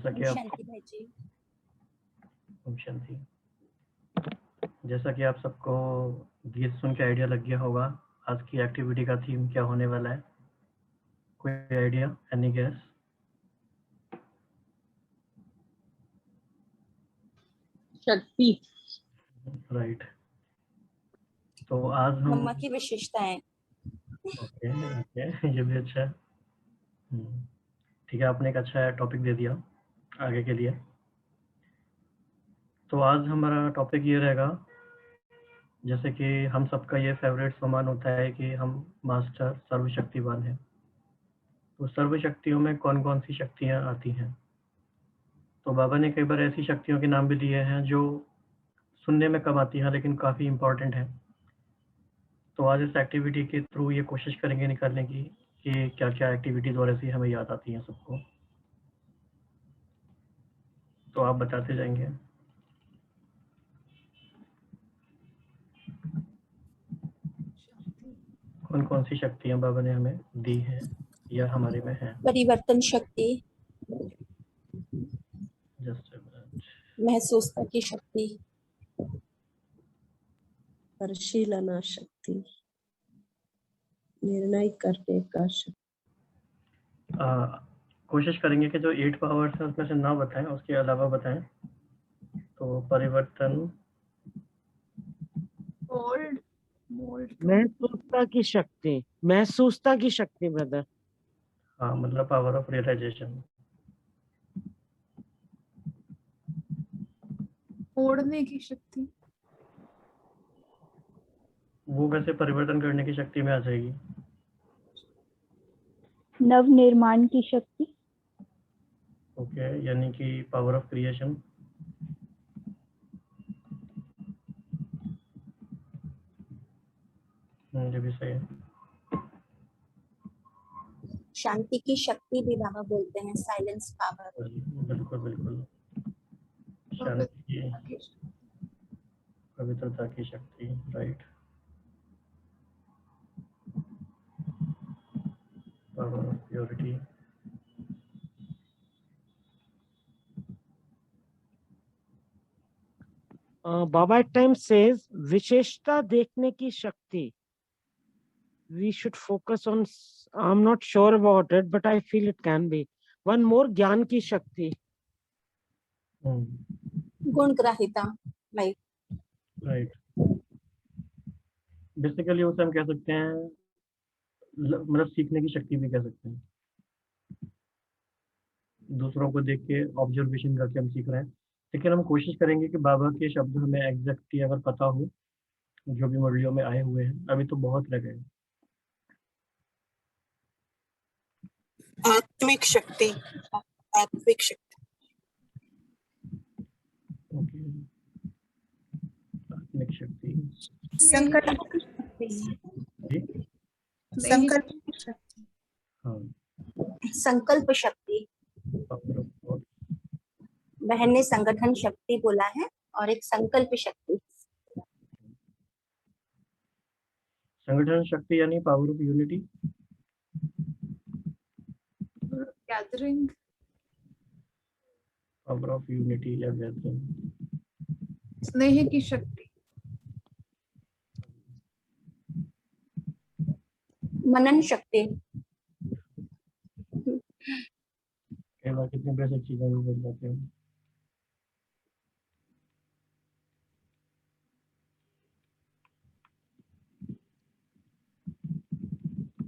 जैसा कि आपको शांति भाई जी। ओम शांति। जैसा कि आप सबको गीत सुन के आइडिया लग गया होगा आज की एक्टिविटी का थीम क्या होने वाला है। कोई आइडिया, एनी गेस? शक्ति। राइट। तो आज हम मम्मा की विशेषताएं। ओके ये भी अच्छा है। ठीक है, आपने एक अच्छा टॉपिक दे दिया आगे के लिए। तो आज हमारा टॉपिक ये रहेगा, जैसे कि हम सबका ये फेवरेट सामान होता है कि हम मास्टर सर्वशक्तिवान हैं। तो सर्वशक्तियों में कौन कौन सी शक्तियाँ आती हैं? तो बाबा ने कई बार ऐसी शक्तियों के नाम भी दिए हैं जो सुनने में कम आती हैं लेकिन काफ़ी इम्पोर्टेंट है। तो आज इस एक्टिविटी के थ्रू ये कोशिश करेंगे निकालने की कि क्या क्या एक्टिविटी द्वारा से हमें याद आती हैं सबको। तो आप बताते जाएंगे। कौन कौन सी शक्तियाँ बाबा ने हमें दी हैं या हमारे में हैं? परिवर्तन शक्ति, जस्ट अ मिनट। महसूसता की शक्ति, परिशीलना शक्ति, निर्णय करने का शक्ति। कोशिश करेंगे कि जो 8 पावर्स हैं उसमें से ना बताएं, उसके अलावा बताएं। तो परिवर्तन, महसूसता की शक्ति, महसूसता की शक्ति ब्रदर। हाँ मतलब पावर ऑफ रियलाइजेशन। ओढ़ने की शक्ति, वो वैसे परिवर्तन करने की शक्ति में आ जाएगी। नव निर्माण की शक्ति, ओके, यानी कि पावर ऑफ क्रिएशन। ये भी सही है। शांति की शक्ति भी बाबा बोलते हैं, साइलेंस पावर। बिल्कुल बिल्कुल। शांति की, पवित्रता की शक्ति, right. Power of purity, Baba at times says विशेषता देखने की शक्ति. We should focus on, I'm not sure about it, but I feel it can be. One more, ज्ञान की शक्ति. गुण ग्राहिता, लाइक राइट। बेसिकली उसे हम कह सकते हैं, मतलब सीखने की शक्ति भी कह सकते हैं। दूसरों को देख के ऑब्जर्वेशन करके हम सीख रहे हैं। लेकिन हम कोशिश करेंगे कि बाबा के शब्द हमें एग्जैक्टली अगर पता हो, जो भी मुरलियों में आए हुए हैं, अभी तो बहुत रह गए। आत्मिक शक्ति, आत्मिक शक्ति, ओके, आत्मिक शक्ति, संकल्प की शक्ति, जी संकल्प की शक्ति, हाँ, संकल्प शक्ति। पावर ऑफ गॉड, बहन ने संगठन शक्ति बोला है और एक संकल्प शक्ति। संगठन शक्ति यानी power of unity, gathering, power of unity या गैदरिंग, स्नेह की शक्ति, मनन शक्ति, कई बार कितनी बेसिक चीजें भी बन जाती हैं।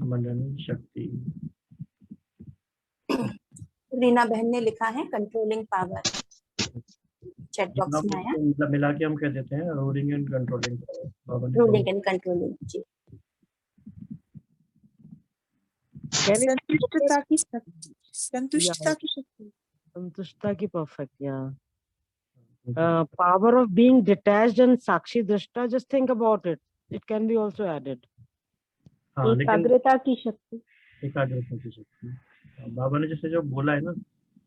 मनन शक्ति, रीना बहन ने लिखा है कंट्रोलिंग पावर, चैट बॉक्स में आया। मतलब मिला के हम कह देते हैं ruling and controlling. Ruling and controlling, जी। संतुष्टता की शक्ति, संतुष्टता की शक्ति, संतुष्टता की परफेक्ट, या power of being detached and sakshi drashta. Just think about it. It can be also added. हाँ, लेकिन एकाग्रता की शक्ति, एकाग्रता की शक्ति बाबा ने जैसे जो बोला है ना,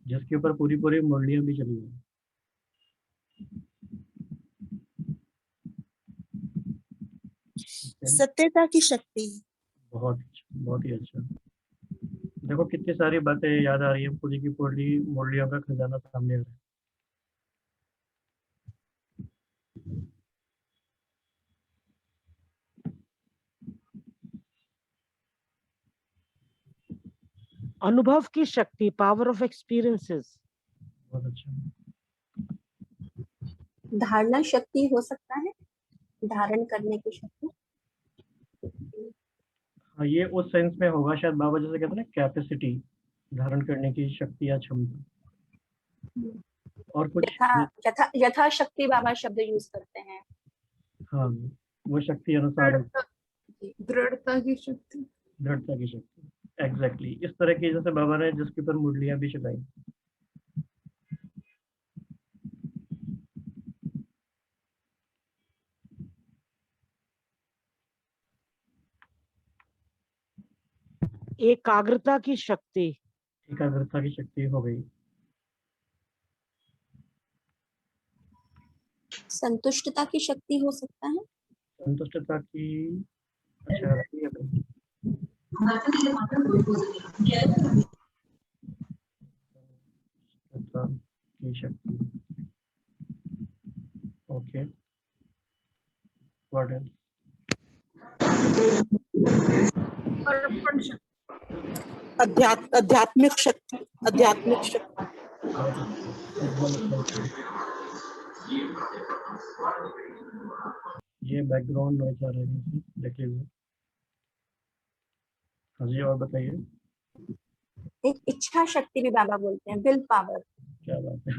जिसके ऊपर पूरी पूरी मुरलियां भी चली हैं। सत्यता की शक्ति, बहुत ही अच्छा। देखो कितनी सारी बातें याद आ रही है, पूरी की पूरी मुरलियों का खजाना सामने आ रहा है। अनुभव की शक्ति, पावर ऑफ एक्सपीरियंसेस। बहुत अच्छा। धारणा शक्ति हो सकता है, धारण करने की शक्ति। हाँ, ये उस सेंस में होगा शायद, बाबा जैसे कहते हैं ना, कैपेसिटी, धारण करने की शक्ति या क्षमता। और कुछ यथाशक्ति बाबा शब्द यूज करते हैं। हाँ, वो शक्ति अनुसार दृढ़ता की शक्ति। दृढ़ता की शक्ति, एग्जैक्टली इस तरह की, जैसे बाबा ने जिसके ऊपर मुरलियां भी चलाई। एकाग्रता की शक्ति। एकाग्रता की शक्ति हो गई। संतुष्टता की शक्ति हो सकता है। संतुष्टता की, अच्छा ठीक है। संतुष्टता की शक्ति, ओके, व्हाट एल्स? अर्पण शक्ति। आध्यात्मिक शक्ति, आध्यात्मिक शक्ति। ये बैकग्राउंड नॉइज आ रहा है, देख लीजिए। हाँ जी, और बताइए। एक इच्छा शक्ति भी बाबा बोलते हैं, विल पावर। क्या बात है।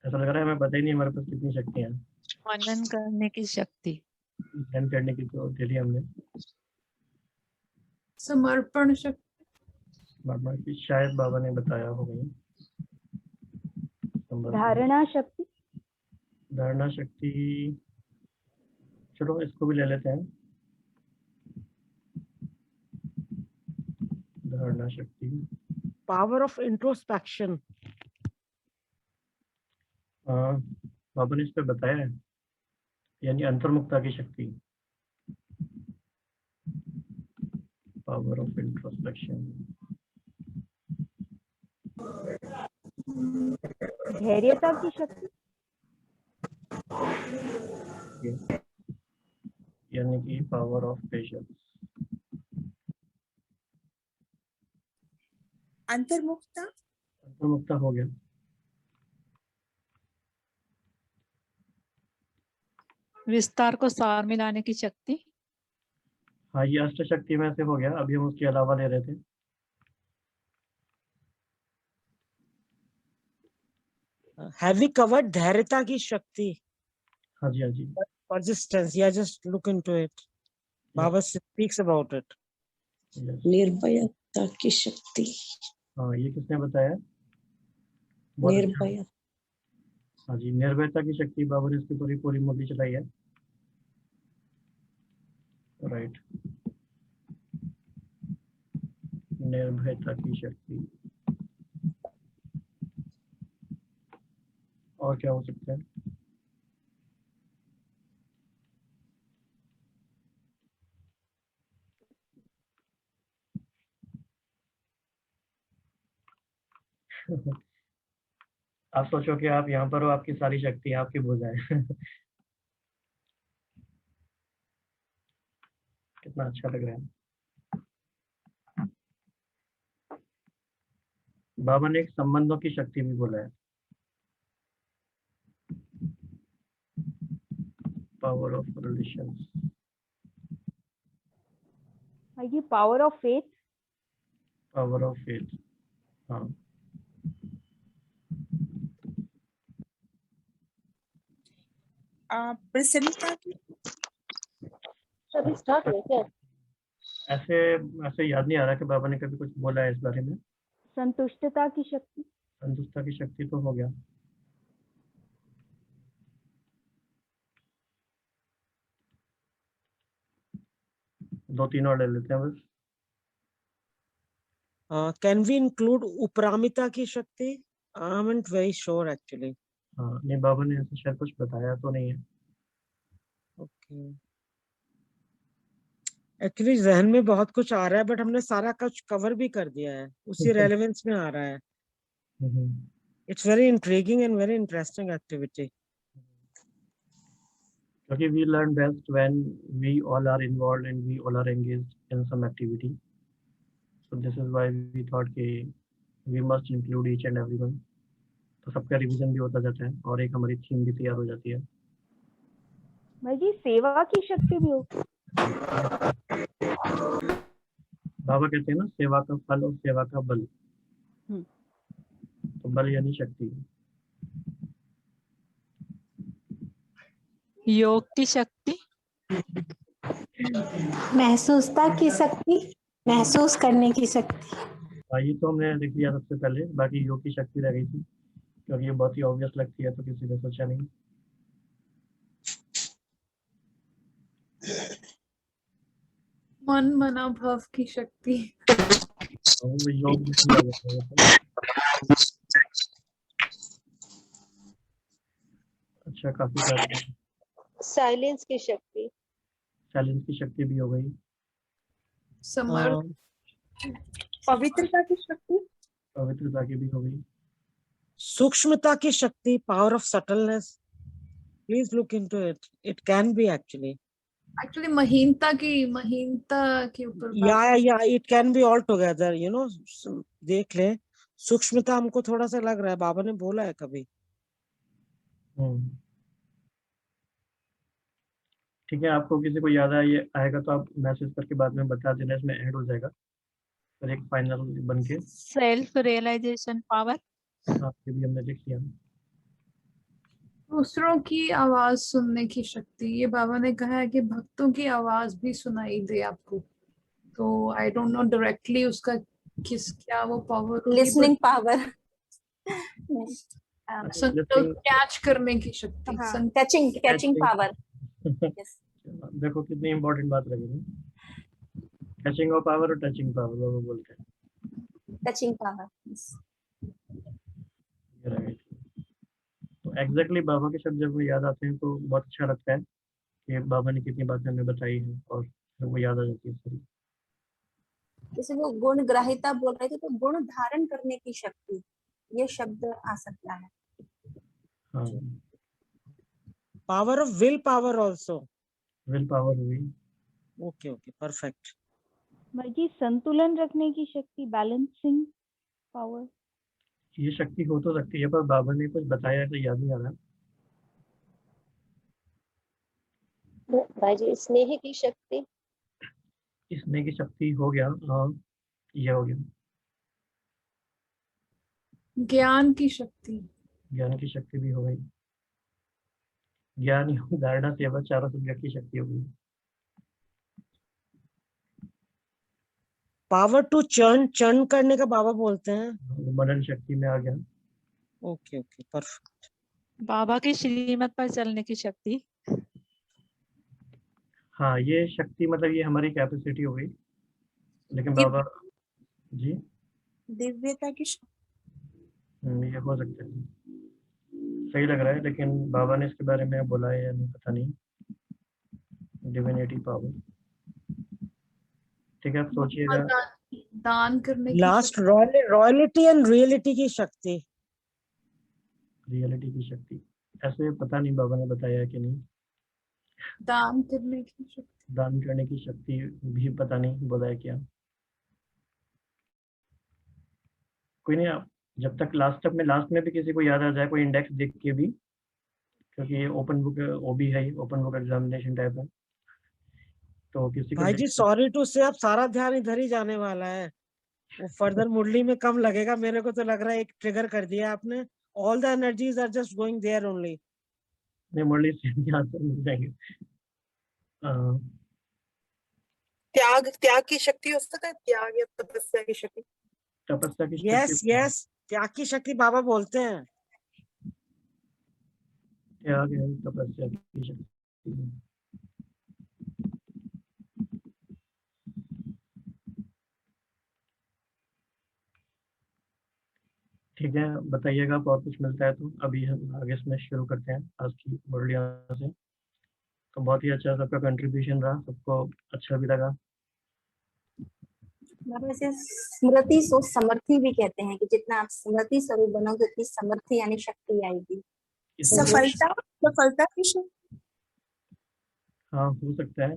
ऐसा लग रहा है हमें पता ही नहीं हमारे पास कितनी शक्तियां हैं। मनन करने की शक्ति। ध्यान करने की तो दे दी हमने। समर्पण शक्ति। बाबा की शायद बाबा ने बताया होगा। धारणा शक्ति। धारणा शक्ति, चलो इसको भी ले लेते हैं। धारणा शक्ति, पावर ऑफ इंट्रोस्पेक्शन। बाबा ने इस पे बताया है, यानी अंतर्मुखता की शक्ति, पावर ऑफ इंट्रोस्पेक्शन। धैर्यता की शक्ति। यानी कि पावर ऑफ पेशेंस। अंतर्मुखता, अंतर्मुखता हो गया। विस्तार को सार में लाने की शक्ति। हाँ, ये अष्ट शक्ति में से हो गया, अभी हम उसके अलावा ले रहे थे। Have we covered धैर्यता की शक्ति? हाँ जी, हाँ जी। Persistence, yeah, just look into it. Baba speaks about it. Yes. निर्भयता की शक्ति। हाँ, ये किसने बताया? बहुत अच्छा। निर्भय। हाँ जी, निर्भयता की शक्ति, बाबा ने इसकी पूरी पूरी मुरली चलाई है। राइट, निर्भयता की शक्ति। और क्या हो सकता है? आप सोचो कि आप यहाँ पर हो, आपकी सारी शक्ति आपकी भुजा है। कितना अच्छा लग रहा है। बाबा ने एक संबंधों की शक्ति भी बोला है, पावर ऑफ रिलेशंस। ये power of faith. Power of faith, हाँ। प्रसन्नता की। सभी स्टार्ट हुए क्या? ऐसे ऐसे याद नहीं आ रहा कि बाबा ने कभी कुछ बोला है इस बारे में। संतुष्टता की शक्ति। संतुष्टता की शक्ति तो हो गया। दो तीन और ले लेते हैं बस। Can we include उपरामिता की शक्ति? I'm not very sure actually. हाँ, नहीं, बाबा ने ऐसे शायद कुछ बताया तो नहीं है। Okay. एक्चुअली जहन में बहुत कुछ आ रहा है बट हमने सारा कुछ कवर भी कर दिया है, उसी रेलेवेंस में आ रहा है. It's very intriguing and very interesting activity. क्योंकि we learn best when we all are involved and we all are engaged in some activity. So this is why we thought कि we must include each and everyone. तो सबका revision भी होता जाता है और एक हमारी थीम भी तैयार हो जाती है. भाई जी सेवा की शक्ति भी हो. बाबा कहते हैं ना, सेवा का फल और सेवा का बल. तो बल यानी शक्ति. योग की शक्ति, महसूसता की शक्ति, महसूस करने की शक्ति. ये तो हमने लिख लिया सबसे पहले, बाकी योग की शक्ति रह गई थी क्योंकि ये बहुत ही ऑब्वियस लगती है तो किसी ने सोचा नहीं. मन मना भाव की शक्ति, वो योग भी किया जाता है. अच्छा, काफी सारे. साइलेंस की शक्ति. साइलेंस की शक्ति भी हो गई. समर्थ, पवित्रता की शक्ति, पवित्रता की भी हो गई. सूक्ष्मता की शक्ति, power of subtleness. Please look into it. It can be actually महीनता के ऊपर या it can be all together, you know. देख ले, सूक्ष्मता हमको थोड़ा सा लग रहा है, बाबा ने बोला है कभी. ठीक है, आपको किसी को याद आएगा तो आप मैसेज करके बाद में बता देना, इसमें ऐड हो जाएगा फिर एक फाइनल बन के. सेल्फ रियलाइजेशन पावर, आपके भी हमने लिख लिया. दूसरों की आवाज सुनने की शक्ति. ये बाबा ने कहा है कि भक्तों की आवाज भी सुनाई दे आपको. तो आई डोंट नो डायरेक्टली उसका क्या वो पावर. Listening power. कैच करने की शक्ति. Catching power. देखो कितनी इम्पोर्टेंट बात लगी. कैचिंग ऑफ पावर और टचिंग पावर वो बोलते हैं. Touching power. तो एग्जैक्टली बाबा के शब्द जब वो याद आते हैं तो बहुत अच्छा लगता है कि बाबा ने कितनी बातें हमें बताई हैं और वो याद आ जाती है सारी. जैसे वो गुण ग्राहिता बोल रहे थे तो गुण धारण करने की शक्ति, ये शब्द आ सकता है. हाँ, power of will power also. Will power हुई. Okay okay, perfect. भाई जी संतुलन रखने की शक्ति, बैलेंसिंग पावर. ये शक्ति हो तो सकती है पर बाबा ने कुछ बताया तो याद नहीं आ रहा. भाई जी स्नेह की शक्ति. स्नेह की शक्ति हो गया. हाँ, ये हो गया. ज्ञान की शक्ति. ज्ञान की शक्ति भी हो गई. ज्ञान, धारणा, सेवा, चारों सब्जेक्ट की शक्ति हो गई. पावर टू चर्न करने का बाबा बोलते हैं. मनन शक्ति में आ गया. Okay okay, perfect. बाबा की श्रीमत पर चलने की शक्ति, हाँ, ये शक्ति मतलब ये हमारी कैपेसिटी हो गई. लेकिन बाबा जी, दिव्यता की शक्ति, ये हो सकता है, सही लग रहा है, लेकिन बाबा ने इसके बारे में बोला है या नहीं पता नहीं. Divinity power. ठीक है, आप सोचिएगा. दान करने की लास्ट रॉयलिटी एंड रियलिटी की शक्ति. रियलिटी की शक्ति ऐसे पता नहीं बाबा ने बताया है कि नहीं. दान करने की शक्ति. दान करने की शक्ति भी पता नहीं बोला है क्या. कोई नहीं, आप जब तक लास्ट में भी किसी को याद आ जाए कोई इंडेक्स देख के भी, क्योंकि ये ओपन बुक ओबी है, ओपन बुक एग्जामिनेशन टाइप है, तो किसी को भाई जी सॉरी टू से, अब सारा ध्यान इधर ही जाने वाला है. वो फर्दर मुरली में कम लगेगा. मेरे को तो लग रहा है एक ट्रिगर कर दिया आपने. All the energies are just going there only. नहीं, मुरली से आंसर मिल जाएंगे. त्याग की शक्ति हो सकता है. त्याग या तपस्या की शक्ति. तपस्या की यस यस, त्याग की शक्ति बाबा बोलते हैं. त्याग है तपस्या की शक्ति. ठीक है, बताइएगा आप और कुछ मिलता है तो. अभी हम आगे इसमें शुरू करते हैं आज की मुरलिया से. तो बहुत ही अच्छा सबका कंट्रीब्यूशन रहा, सबको अच्छा भी लगा. बाबा इसे स्मृति सोच समर्थी भी कहते हैं कि जितना आप स्मृति स्वरूप बनोगे उतनी समर्थी यानी शक्ति आएगी। इसमें सफलता सफलता की शक्ति। हाँ हो सकता है,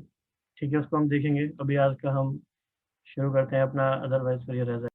ठीक है, उसको हम देखेंगे। अभी आज का हम शुरू करते हैं अपना, अदरवाइज फिर ये रह जाएगा।